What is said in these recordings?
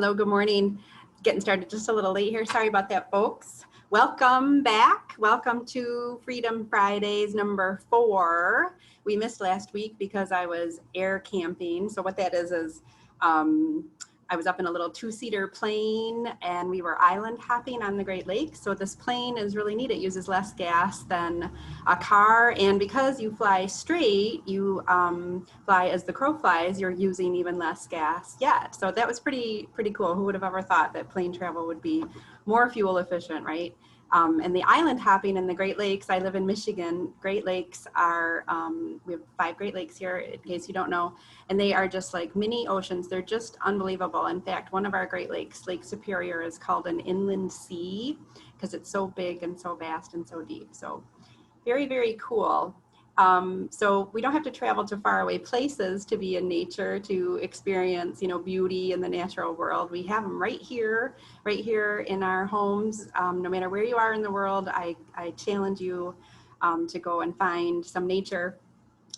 Hello, good morning. Getting started just a little late here. Sorry about that, folks. Welcome back. Welcome to Freedom Fridays number 4. We missed last week because I was air camping. So what that is I was up in a little 2-seater plane and we were island hopping on the Great Lakes. So this plane is really neat. It uses less gas than a car. And because you fly straight, you fly as the crow flies, you're using even less gas yet. So that was pretty cool. Who would have ever thought that plane travel would be more fuel efficient, right? And the island hopping in the Great Lakes, I live in Michigan. Great Lakes are, we have 5 Great Lakes here, in case you don't know, and they are just like mini oceans. They're just unbelievable. In fact, one of our Great Lakes, Lake Superior, is called an inland sea because it's so big and so vast and so deep. So very cool. So we don't have to travel to faraway places to be in nature, to experience, beauty in the natural world. We have them right here in our homes. No matter where you are in the world, I challenge you to go and find some nature,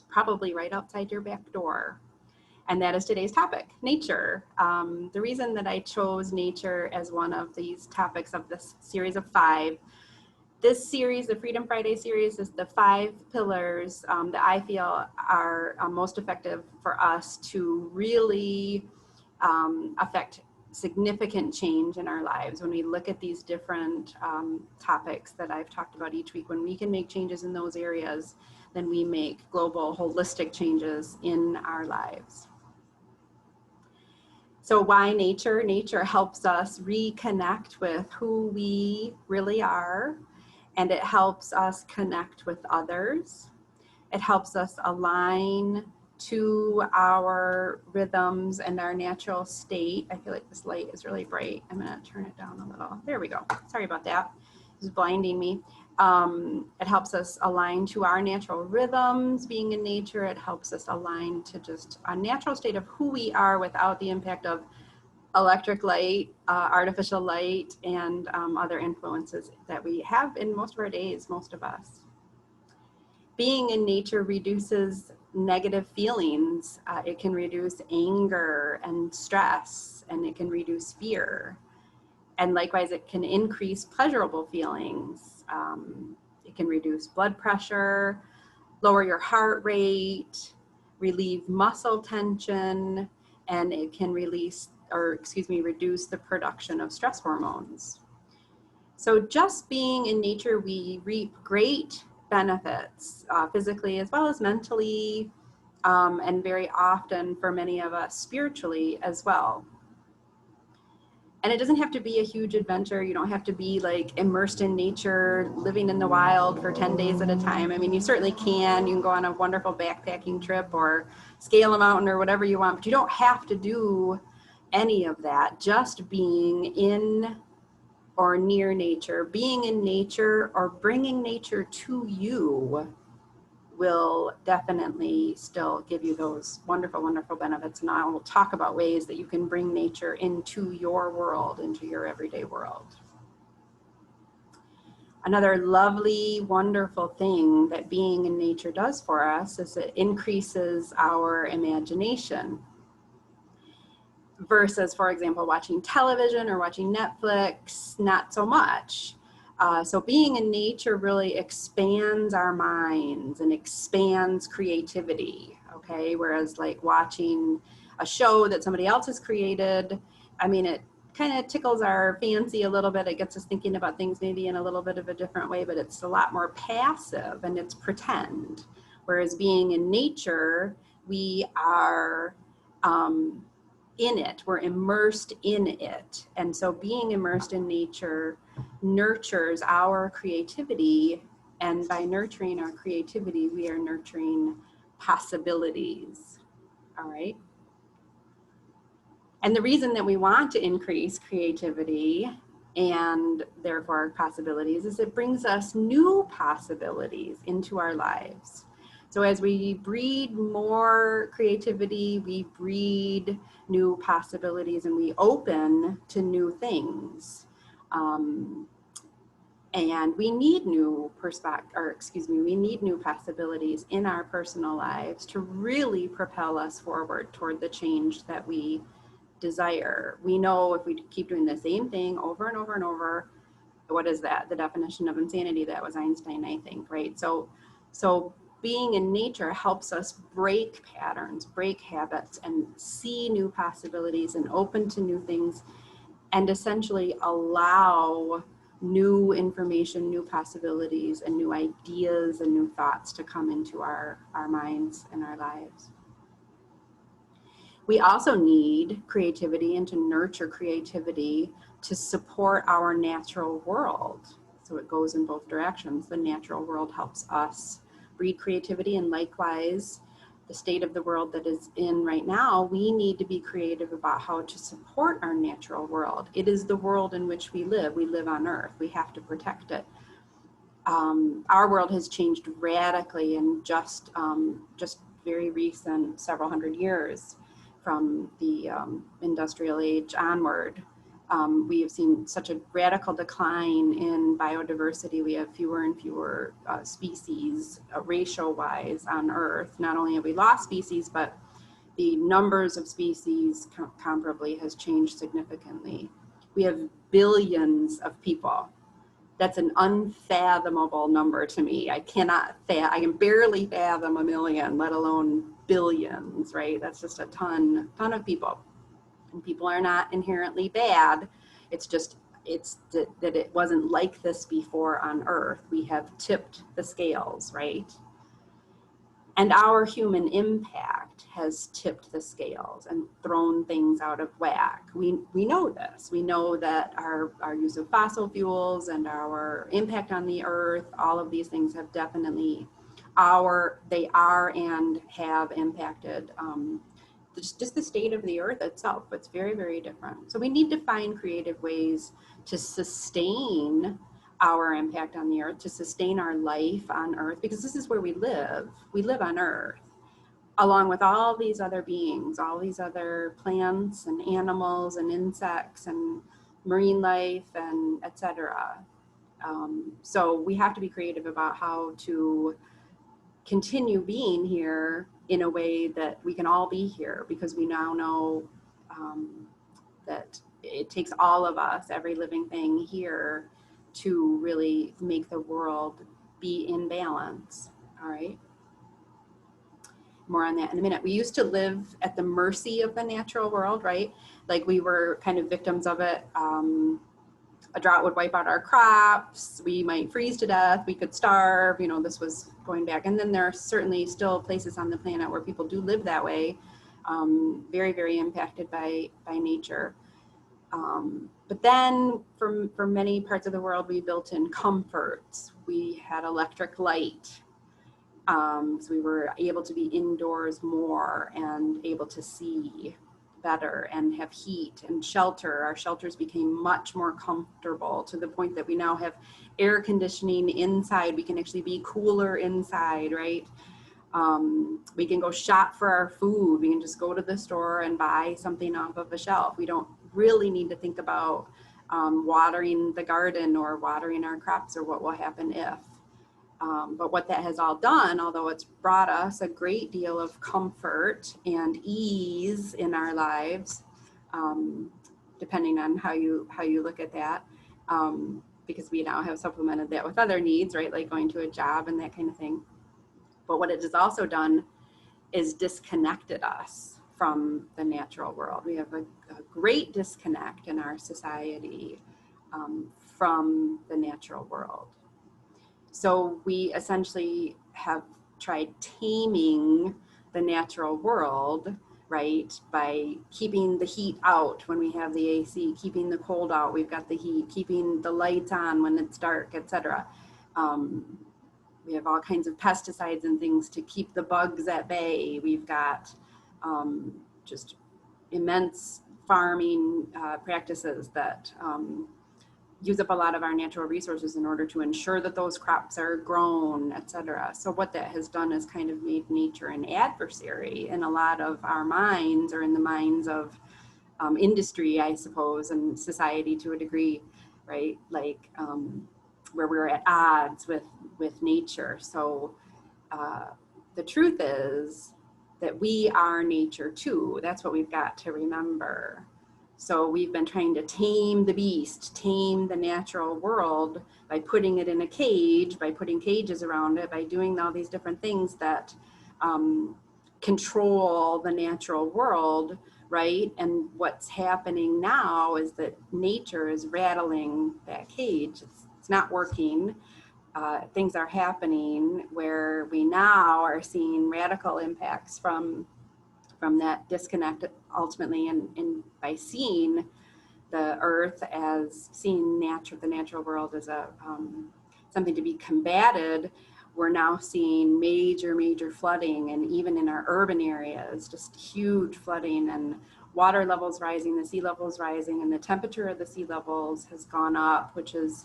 probably right outside your back door. And that is today's topic, nature. The reason that I chose nature as one of these topics of this series of 5, this series, the Freedom Friday series, is the 5 pillars that I feel are most effective for us to really affect significant change in our lives. When we look at these different topics that I've talked about each week, when we can make changes in those areas, then we make global, holistic changes in our lives. So why nature? Nature helps us reconnect with who we really are. And it helps us connect with others. It helps us align to our rhythms and our natural state. I feel like this light is really bright. I'm gonna turn it down a little. There we go. Sorry about that. It's blinding me. It helps us align to our natural rhythms, being in nature. It helps us align to just a natural state of who we are without the impact of electric light, artificial light, and other influences that we have in most of our days, most of us. Being in nature reduces negative feelings. It can reduce anger and stress, and it can reduce fear. And likewise, it can increase pleasurable feelings. It can reduce blood pressure, lower your heart rate, relieve muscle tension, and it can reduce the production of stress hormones. So just being in nature, we reap great benefits, physically as well as mentally, and very often for many of us spiritually as well. And it doesn't have to be a huge adventure. You don't have to be like immersed in nature, living in the wild for 10 days at a time. I mean, you certainly can. You can go on a wonderful backpacking trip or scale a mountain or whatever you want, but you don't have to do any of that. Just being in or near nature, being in nature or bringing nature to you will definitely still give you those wonderful benefits. And I will talk about ways that you can bring nature into your world, into your everyday world. Another lovely, wonderful thing that being in nature does for us is it increases our imagination. Versus, for example, watching television or watching Netflix, not so much. So being in nature really expands our minds and expands creativity, okay? Whereas like watching a show that somebody else has created, I mean, it kind of tickles our fancy a little bit. It gets us thinking about things maybe in a little bit of a different way, but it's a lot more passive and it's pretend. Whereas being in nature, we are in it, we're immersed in it. And so being immersed in nature nurtures our creativity, and by nurturing our creativity, we are nurturing possibilities, all right? And the reason that we want to increase creativity and therefore possibilities is it brings us new possibilities into our lives. So as we breed more creativity, we breed new possibilities and we open to new things. And we need new we need new possibilities in our personal lives to really propel us forward toward the change that we desire. We know if we keep doing the same thing over and over and over, what is that? The definition of insanity. That was Einstein, I think, right? So being in nature helps us break patterns, break habits, and see new possibilities and open to new things, and essentially allow new information, new possibilities, and new ideas and new thoughts to come into our minds and our lives. We also need creativity and to nurture creativity to support our natural world. So it goes in both directions. The natural world helps us breed creativity, and likewise, the state of the world that is in right now, we need to be creative about how to support our natural world. It is the world in which we live. We live on Earth. We have to protect it. Our world has changed radically in just very recent several hundred years. From the industrial age onward, we have seen such a radical decline in biodiversity. We have fewer and fewer species ratio-wise on Earth. Not only have we lost species, but the numbers of species comparably has changed significantly. We have billions of people. That's an unfathomable number to me. I can barely fathom a million, let alone billions, right? That's just a ton of people. And people are not inherently bad. It's that it wasn't like this before on Earth. We have tipped the scales, right? And our human impact has tipped the scales and thrown things out of whack. We know this. We know that our use of fossil fuels and our impact on the earth, all of these things have definitely, they are and have impacted just the state of the earth itself. It's very, very different. So we need to find creative ways to sustain our impact on the earth, to sustain our life on earth, because this is where we live. We live on earth, along with all these other beings, all these other plants and animals and insects and marine life and etc. So we have to be creative about how to continue being here in a way that we can all be here, because we now know that it takes all of us, every living thing here, to really make the world be in balance. All right. More on that in a minute. We used to live at the mercy of the natural world, right? Like we were kind of victims of it. A drought would wipe out our crops. We might freeze to death. We could starve. You know, this was going back. And then there are certainly still places on the planet where people do live that way, very, very impacted by nature. But then for many parts of the world, we built in comforts. We had electric light. So we were able to be indoors more and able to see better and have heat and shelter. Our shelters became much more comfortable to the point that we now have air conditioning inside. We can actually be cooler inside, right? We can go shop for our food. We can just go to the store and buy something off of a shelf. We don't really need to think about watering the garden or watering our crops or what will happen if. But what that has all done, although it's brought us a great deal of comfort and ease in our lives, depending on how you look at that, because we now have supplemented that with other needs, right, like going to a job and that kind of thing. But what it has also done is disconnected us from the natural world. We have a great disconnect in our society from the natural world. So we essentially have tried taming the natural world, right, by keeping the heat out when we have the AC, keeping the cold out, we've got the heat, keeping the lights on when it's dark, etc. We have all kinds of pesticides and things to keep the bugs at bay. We've got just immense farming practices that use up a lot of our natural resources in order to ensure that those crops are grown, etc. So what that has done is kind of made nature an adversary in a lot of our minds, or in the minds of industry, I suppose, and society to a degree, right? Like where we're at odds with nature. So the truth is that we are nature too. That's what we've got to remember. So we've been trying to tame the beast, tame the natural world by putting it in a cage, by putting cages around it, by doing all these different things that control the natural world, right? And what's happening now is that nature is rattling that cage. It's not working. Things are happening where we now are seeing radical impacts from that disconnect ultimately, and by seeing the earth as seeing the natural world as a something to be combated, we're now seeing major flooding, and even in our urban areas, just huge flooding and water levels rising, the sea levels rising, and the temperature of the sea levels has gone up, which is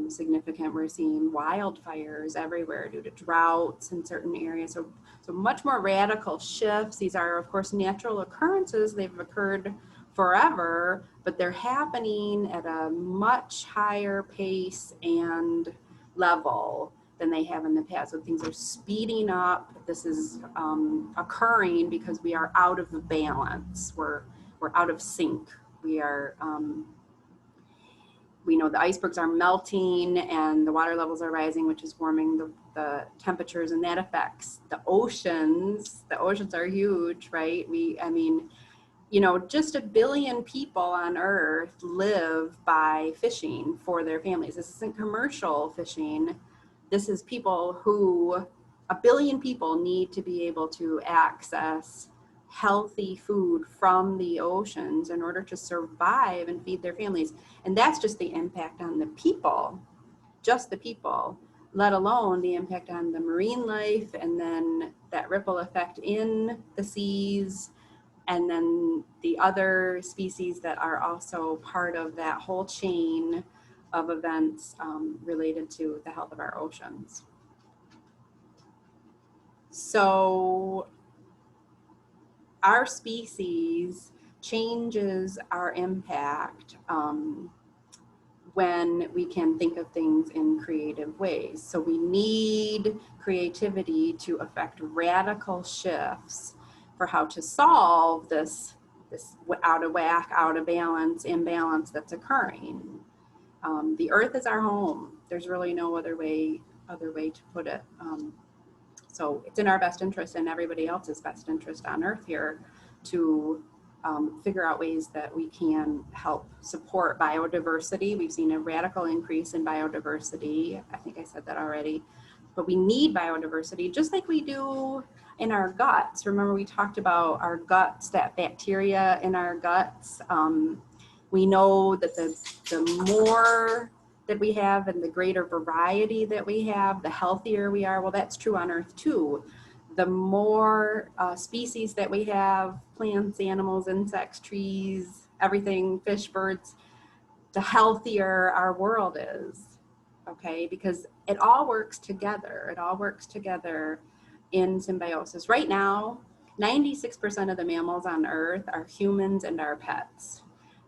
significant. We're seeing wildfires everywhere due to droughts in certain areas. So much more radical shifts. These are, of course, natural occurrences. They've occurred forever, but they're happening at a much higher pace and level than they have in the past. So things are speeding up. This is occurring because we are out of balance. We're out of sync. We know the icebergs are melting and the water levels are rising, which is warming the temperatures, and that affects the oceans. The oceans are huge, right? Just 1 billion people on Earth live by fishing for their families. This isn't commercial fishing. This is people who, 1 billion people need to be able to access healthy food from the oceans in order to survive and feed their families. And that's just the impact on the people, just the people, let alone the impact on the marine life, and then that ripple effect in the seas, and then the other species that are also part of that whole chain of events related to the health of our oceans. So our species changes our impact when we can think of things in creative ways. So we need creativity to affect radical shifts for how to solve this out of whack, out of balance, imbalance that's occurring. The earth is our home. There's really no other way to put it. So it's in our best interest and everybody else's best interest on earth here to figure out ways that we can help support biodiversity. We've seen a radical increase in biodiversity. I think I said that already, but we need biodiversity just like we do in our guts. Remember, we talked about our guts, that bacteria in our guts. We know that the more that we have and the greater variety that we have, the healthier we are. Well, that's true on Earth too. The more species that we have, plants, animals, insects, trees, everything, fish, birds, the healthier our world is, okay? Because it all works together. It all works together in symbiosis. Right now, 96% of the mammals on Earth are humans and our pets.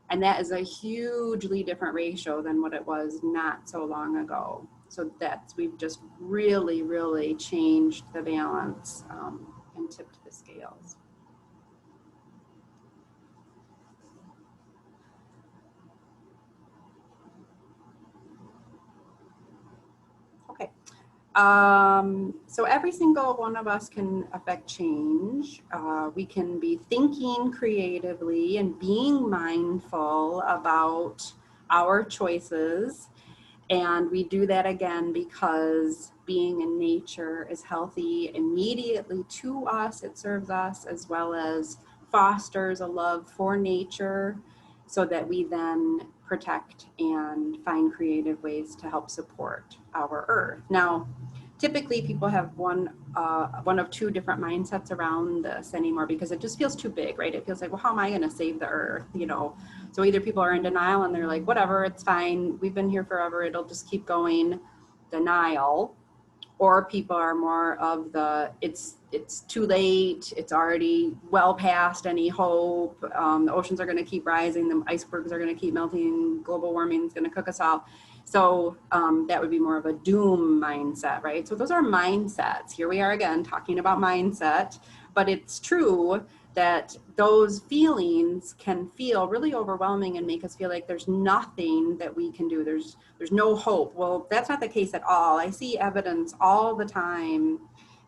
And that is a hugely different ratio than what it was not so long ago. So we've just really changed the balance and tipped the scales. Okay. So every single one of us can affect change. We can be thinking creatively and being mindful about our choices. And we do that again because being in nature is healthy immediately to us. It serves us as well as fosters a love for nature so that we then protect and find creative ways to help support our earth. Now, typically people have one of two different mindsets around this anymore because it just feels too big, right? It feels like, well, how am I going to save the earth? So either people are in denial and they're like, whatever, it's fine. We've been here forever. It'll just keep going, denial. Or people are more of the, it's too late. It's already well past any hope. The oceans are going to keep rising. The icebergs are going to keep melting. Global warming is going to cook us all. So that would be more of a doom mindset, right? So those are mindsets. Here we are again talking about mindset, but it's true that those feelings can feel really overwhelming and make us feel like there's nothing that we can do. There's no hope. Well, that's not the case at all. I see evidence all the time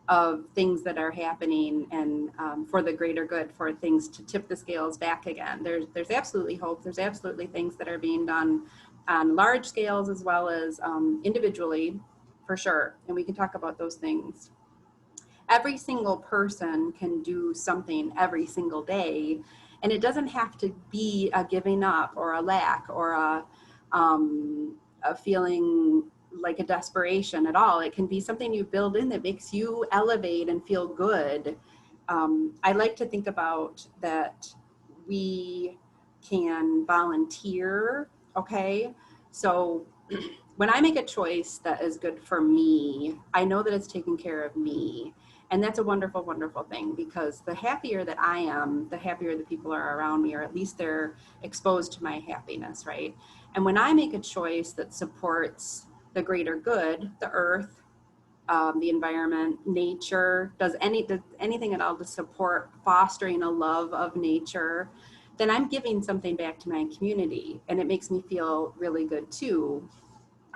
of things that are happening, and for the greater good, for things to tip the scales back again. There's absolutely hope. There's absolutely things that are being done on large scales as well as individually, for sure. And we can talk about those things. Every single person can do something every single day, and it doesn't have to be a giving up or a lack or a feeling like a desperation at all. It can be something you build in that makes you elevate and feel good. I like to think about that we can volunteer, okay? So when I make a choice that is good for me, I know that it's taking care of me. And that's a wonderful, wonderful thing, because the happier that I am, the happier the people are around me, or at least they're exposed to my happiness, right? And when I make a choice that supports the greater good, the earth, the environment, nature, does anything at all to support fostering a love of nature, then I'm giving something back to my community, and it makes me feel really good too.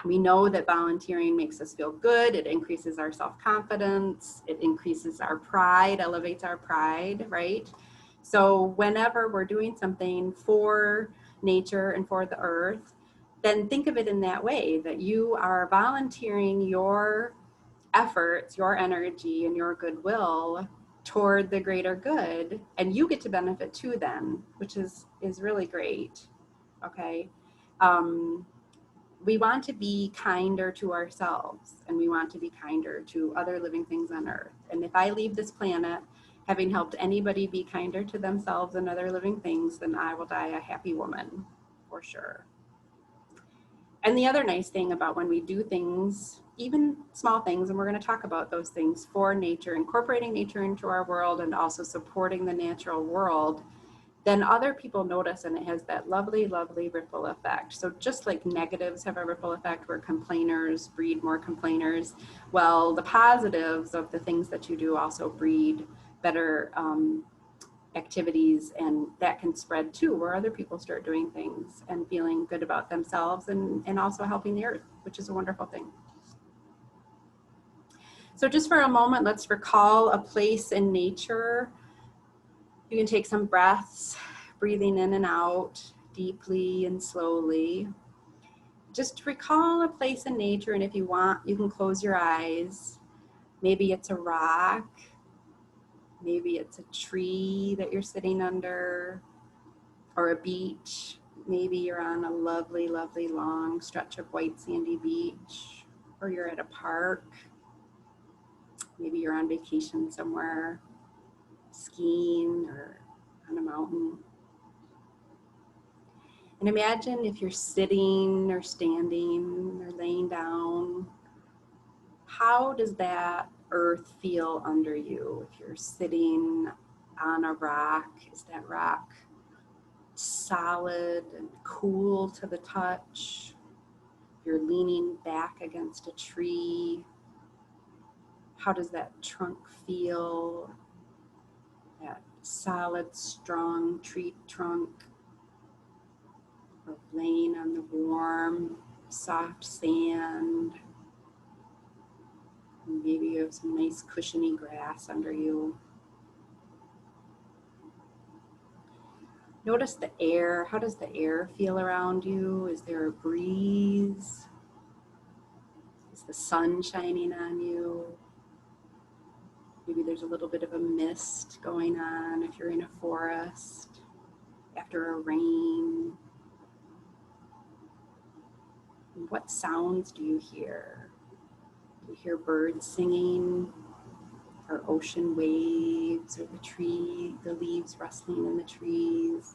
We know that volunteering makes us feel good. It increases our self-confidence. It increases our pride, elevates our pride, right? So whenever we're doing something for nature and for the earth, then think of it in that way, that you are volunteering your efforts, your energy, and your goodwill toward the greater good, and you get to benefit too then, which is really great, okay? We want to be kinder to ourselves, and we want to be kinder to other living things on earth. And if I leave this planet having helped anybody be kinder to themselves and other living things, then I will die a happy woman, for sure. And the other nice thing about when we do things, even small things, and we're going to talk about those things for nature, incorporating nature into our world and also supporting the natural world, then other people notice, and it has that lovely, lovely ripple effect. So just like negatives have a ripple effect where complainers breed more complainers, well, the positives of the things that you do also breed better activities, and that can spread too, where other people start doing things and feeling good about themselves and also helping the earth, which is a wonderful thing. So just for a moment, let's recall a place in nature. You can take some breaths, breathing in and out deeply and slowly. Just recall a place in nature, and if you want, you can close your eyes. Maybe it's a rock. Maybe it's a tree that you're sitting under, or a beach. Maybe you're on a lovely, lovely long stretch of white sandy beach, or you're at a park. Maybe you're on vacation somewhere, skiing or on a mountain. And imagine if you're sitting or standing or laying down, how does that earth feel under you? If you're sitting on a rock, is that rock solid and cool to the touch? If you're leaning back against a tree, how does that trunk feel? That solid, strong tree trunk, or laying on the warm, soft sand. And maybe you have some nice cushiony grass under you. Notice the air. How does the air feel around you? Is there a breeze? Is the sun shining on you? Maybe there's a little bit of a mist going on if you're in a forest after a rain. And what sounds do you hear? Do you hear birds singing, or ocean waves, or the leaves rustling in the trees?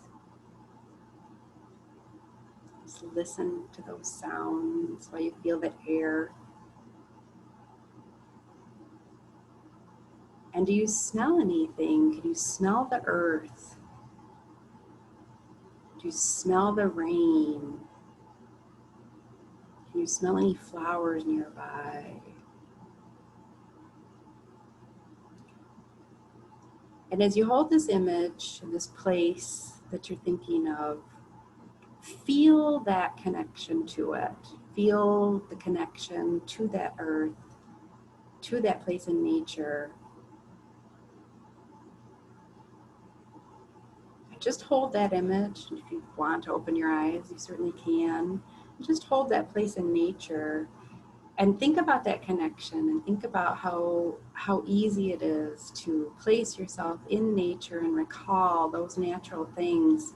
Just listen to those sounds while you feel the air. And do you smell anything? Can you smell the earth? Do you smell the rain? Can you smell any flowers nearby? And as you hold this image in this place that you're thinking of, feel that connection to it. Feel the connection to that earth, to that place in nature. Just hold that image. If you want to open your eyes, you certainly can. Just hold that place in nature and think about that connection, and think about how easy it is to place yourself in nature and recall those natural things.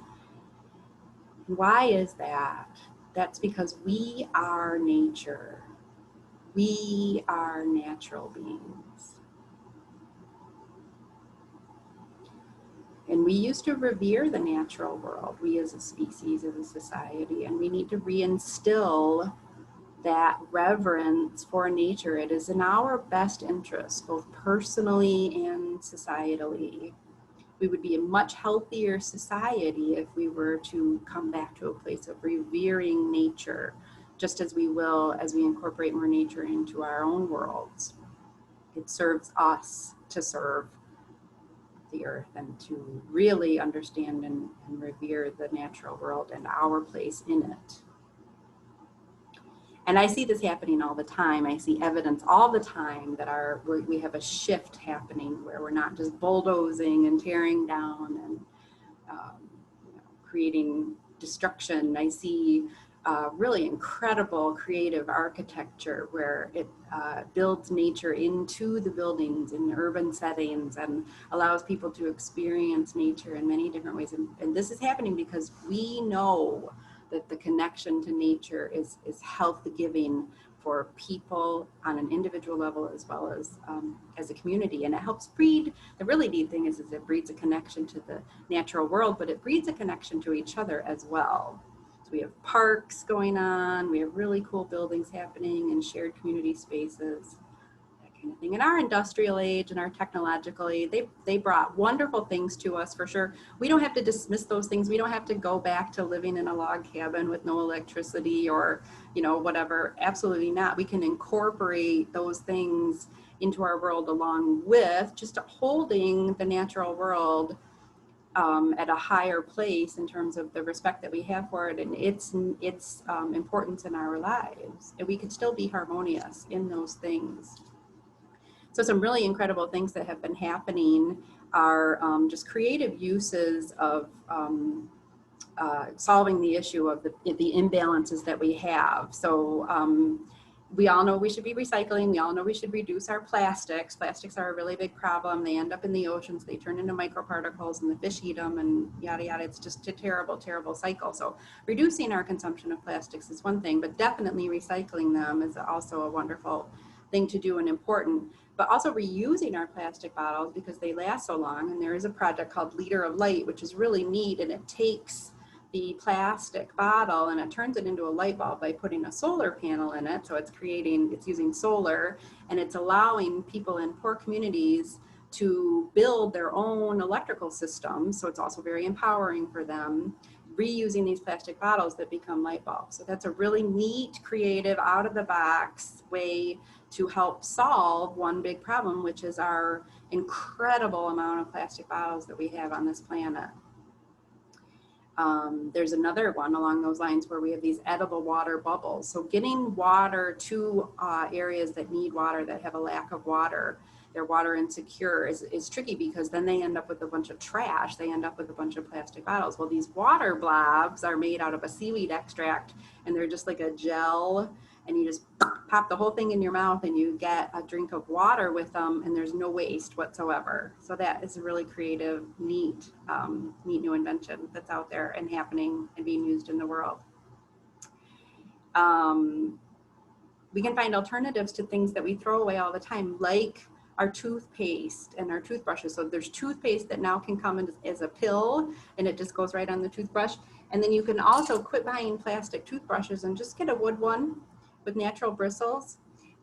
Why is that? That's because we are nature. We are natural beings. And we used to revere the natural world, we as a species, as a society, and we need to reinstill that reverence for nature. It is in our best interest, both personally and societally. We would be a much healthier society if we were to come back to a place of revering nature, just as we will as we incorporate more nature into our own worlds. It serves us to serve the earth and to really understand and revere the natural world and our place in it. And I see this happening all the time. I see evidence all the time that we have a shift happening where we're not just bulldozing and tearing down and creating destruction. I see really incredible creative architecture where it builds nature into the buildings in urban settings and allows people to experience nature in many different ways. And this is happening because we know that the connection to nature is health giving for people on an individual level as well as a community. And it helps breed, the really neat thing is it breeds a connection to the natural world, but it breeds a connection to each other as well. So we have parks going on, we have really cool buildings happening and shared community spaces, that kind of thing. In our industrial age and our technological age, they brought wonderful things to us for sure. We don't have to dismiss those things. We don't have to go back to living in a log cabin with no electricity or, whatever. Absolutely not. We can incorporate those things into our world along with just holding the natural world at a higher place in terms of the respect that we have for it and its importance in our lives. And we could still be harmonious in those things. So some really incredible things that have been happening are just creative uses of solving the issue of the imbalances that we have. So we all know we should be recycling. We all know we should reduce our plastics. Plastics are a really big problem. They end up in the oceans. They turn into microparticles and the fish eat them and yada, yada. It's just a terrible, terrible cycle. So reducing our consumption of plastics is one thing, but definitely recycling them is also a wonderful thing to do and important. But also reusing our plastic bottles because they last so long. And there is a project called Leader of Light, which is really neat. And it takes the plastic bottle and it turns it into a light bulb by putting a solar panel in it. So it's using solar, and it's allowing people in poor communities to build their own electrical systems. So it's also very empowering for them, reusing these plastic bottles that become light bulbs. So that's a really neat, creative, out of the box way to help solve one big problem, which is our incredible amount of plastic bottles that we have on this planet. There's another one along those lines where we have these edible water bubbles. So getting water to areas that need water, that have a lack of water, they're water insecure, is tricky because then they end up with a bunch of trash. They end up with a bunch of plastic bottles. Well, these water blobs are made out of a seaweed extract, and they're just like a gel, and you just pop the whole thing in your mouth and you get a drink of water with them, and there's no waste whatsoever. So that is a really creative, neat new invention that's out there and happening and being used in the world. We can find alternatives to things that we throw away all the time, like our toothpaste and our toothbrushes. So there's toothpaste that now can come in as a pill, and it just goes right on the toothbrush. And then you can also quit buying plastic toothbrushes and just get a wood one with natural bristles.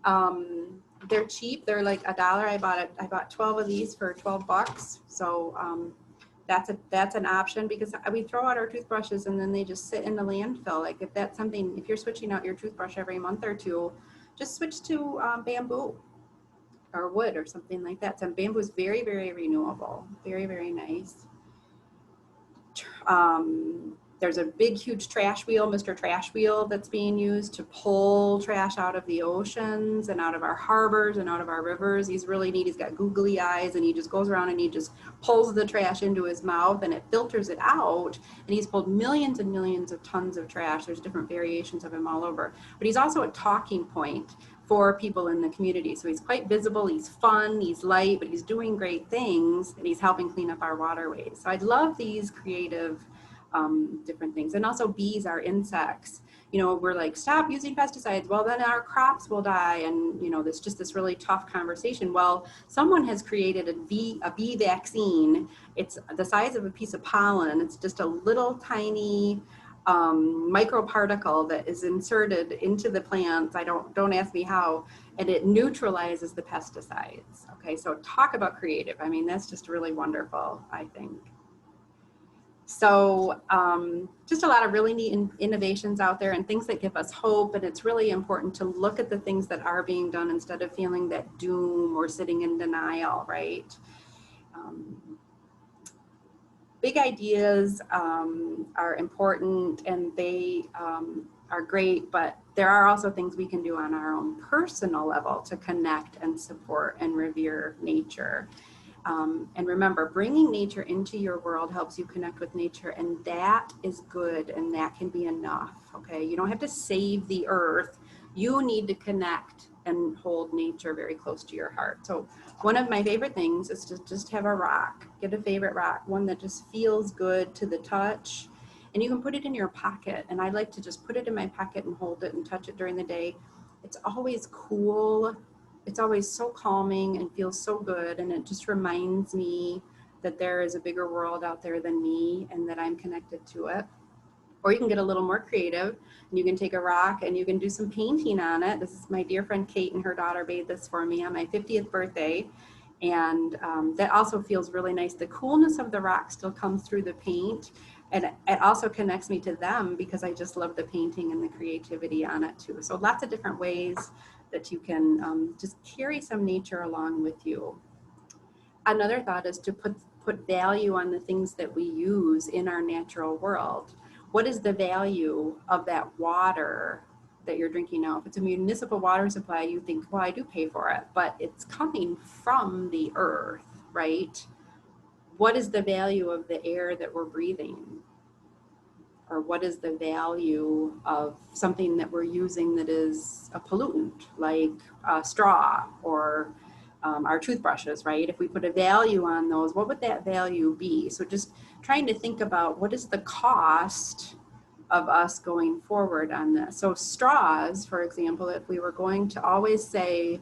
They're cheap. They're like $1. I bought 12 of these for $12. So that's an option, because we throw out our toothbrushes and then they just sit in the landfill. Like if you're switching out your toothbrush every month or two, just switch to bamboo. or wood or something like that. So bamboo is very, very renewable, very, very nice. There's a big, huge trash wheel, Mr. Trash Wheel, that's being used to pull trash out of the oceans and out of our harbors and out of our rivers. He's really neat. He's got googly eyes, and he just goes around and he just pulls the trash into his mouth, and it filters it out. And he's pulled millions and millions of tons of trash. There's different variations of him all over. But he's also a talking point for people in the community. So he's quite visible, he's fun, he's light, but he's doing great things, and he's helping clean up our waterways. So I love these creative different things. And also bees are insects. You know, we're like, stop using pesticides. Well, then our crops will die. And, you know, there's just this really tough conversation. Well, someone has created a bee vaccine. It's the size of a piece of pollen. It's just a little tiny microparticle that is inserted into the plants. Don't ask me how, and it neutralizes the pesticides. Okay, so talk about creative. I mean, that's just really wonderful, I think. So just a lot of really neat innovations out there and things that give us hope. And it's really important to look at the things that are being done instead of feeling that doom or sitting in denial, right? Big ideas are important, and they are great, but there are also things we can do on our own personal level to connect and support and revere nature. And remember, bringing nature into your world helps you connect with nature, and that is good, and that can be enough, okay? You don't have to save the earth. You need to connect and hold nature very close to your heart. So one of my favorite things is to just have a rock. Get a favorite rock, one that just feels good to the touch, and you can put it in your pocket. And I like to just put it in my pocket and hold it and touch it during the day. It's always cool. It's always so calming and feels so good, and it just reminds me that there is a bigger world out there than me and that I'm connected to it. Or you can get a little more creative, and you can take a rock and you can do some painting on it. This is my dear friend Kate, and her daughter made this for me on my 50th birthday, and that also feels really nice. The coolness of the rock still comes through the paint, and it also connects me to them because I just love the painting and the creativity on it too. So lots of different ways that you can just carry some nature along with you. Another thought is to put value on the things that we use in our natural world. What is the value of that water that you're drinking now? If it's a municipal water supply, you think, well, I do pay for it, but it's coming from the earth, right? What is the value of the air that we're breathing? Or what is the value of something that we're using that is a pollutant, like straw or our toothbrushes, right? If we put a value on those, what would that value be? So just trying to think about what is the cost of us going forward on this. So straws, for example, if we were going to always say,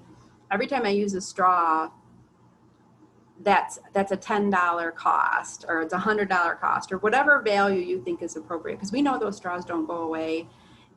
every time I use a straw, that's a $10 cost, or it's a $100 cost, or whatever value you think is appropriate, because we know those straws don't go away,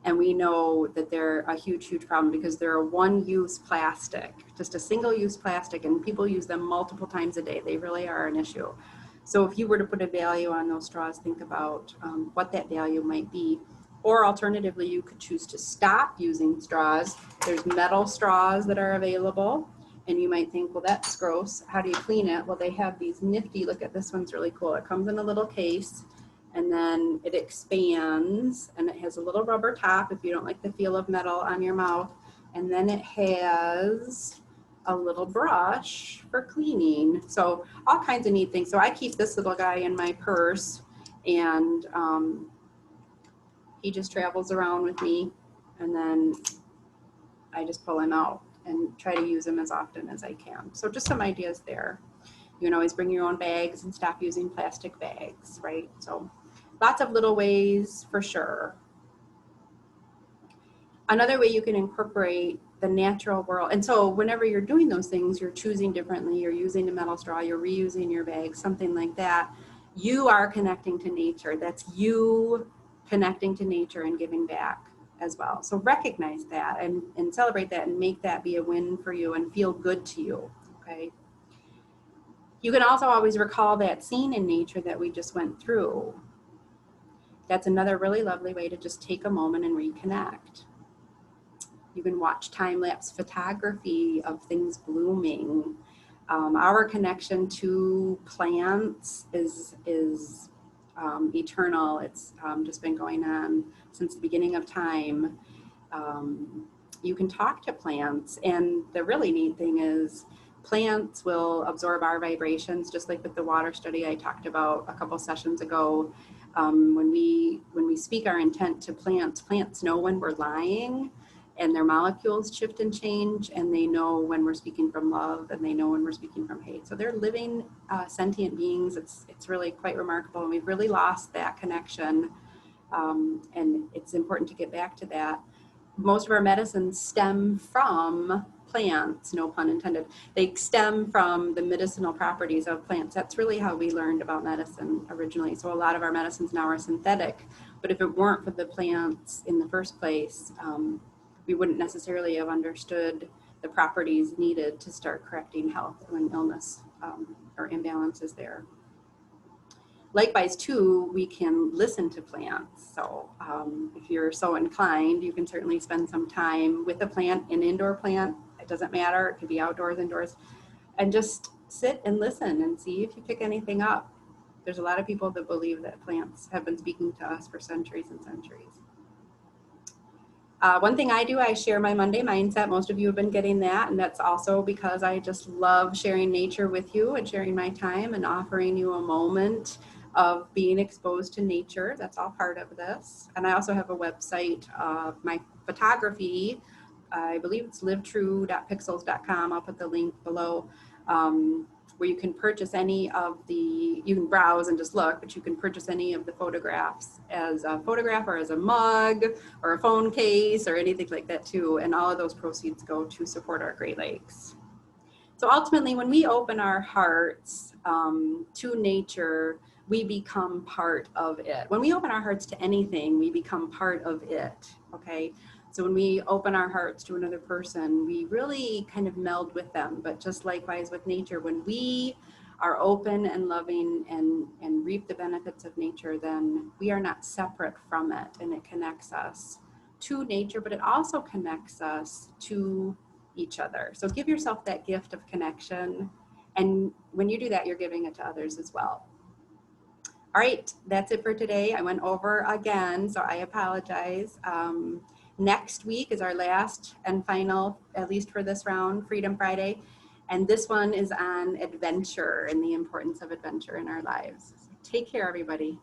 and we know that they're a huge, huge problem because they're a one-use plastic, just a single-use plastic, and people use them multiple times a day. They really are an issue. So if you were to put a value on those straws, think about what that value might be. Or alternatively, you could choose to stop using straws. There's metal straws that are available. And you might think, well, that's gross. How do you clean it? Well, they have these nifty, look at this one's really cool. It comes in a little case, and then it expands, and it has a little rubber top if you don't like the feel of metal on your mouth. And then it has a little brush for cleaning. So all kinds of neat things. So I keep this little guy in my purse, and he just travels around with me, and then I just pull him out and try to use them as often as I can. So just some ideas there. You can always bring your own bags and stop using plastic bags, right? So lots of little ways for sure. Another way you can incorporate the natural world. And so whenever you're doing those things, you're choosing differently, you're using a metal straw, you're reusing your bag, something like that. You are connecting to nature. That's you connecting to nature and giving back as well. So recognize that and celebrate that and make that be a win for you and feel good to you, okay? You can also always recall that scene in nature that we just went through. That's another really lovely way to just take a moment and reconnect. You can watch time-lapse photography of things blooming. Our connection to plants is eternal. It's just been going on since the beginning of time. You can talk to plants, and the really neat thing is plants will absorb our vibrations, just like with the water study I talked about a couple sessions ago. When we speak our intent to plants, plants know when we're lying, and their molecules shift and change, and they know when we're speaking from love, and they know when we're speaking from hate. So they're living sentient beings. It's really quite remarkable, and we've really lost that connection, and it's important to get back to that. Most of our medicines stem from plants, no pun intended. They stem from the medicinal properties of plants. That's really how we learned about medicine originally. So a lot of our medicines now are synthetic, but if it weren't for the plants in the first place, we wouldn't necessarily have understood the properties needed to start correcting health when illness or imbalance is there. Likewise, too, we can listen to plants. So if you're so inclined, you can certainly spend some time with a plant, an indoor plant. It doesn't matter. It could be outdoors, indoors, and just sit and listen and see if you pick anything up. There's a lot of people that believe that plants have been speaking to us for centuries and centuries. One thing I do, I share my Monday mindset. Most of you have been getting that, and that's also because I just love sharing nature with you and sharing my time and offering you a moment of being exposed to nature. That's all part of this. And I also have a website of my photography. I believe it's livetrue.pixels.com. I'll put the link below, where you can purchase any of the, you can browse and just look, but you can purchase any of the photographs as a photograph or as a mug or a phone case or anything like that too. And all of those proceeds go to support our Great Lakes. So ultimately, when we open our hearts to nature, we become part of it. When we open our hearts to anything, we become part of it, okay? So when we open our hearts to another person, we really kind of meld with them. But just likewise with nature, when we are open and loving and reap the benefits of nature, then we are not separate from it, and it connects us to nature, but it also connects us to each other. So give yourself that gift of connection. And when you do that, you're giving it to others as well. All right, that's it for today. I went over again, so I apologize. Next week is our last and final, at least for this round, Freedom Friday. And this one is on adventure and the importance of adventure in our lives. So take care, everybody.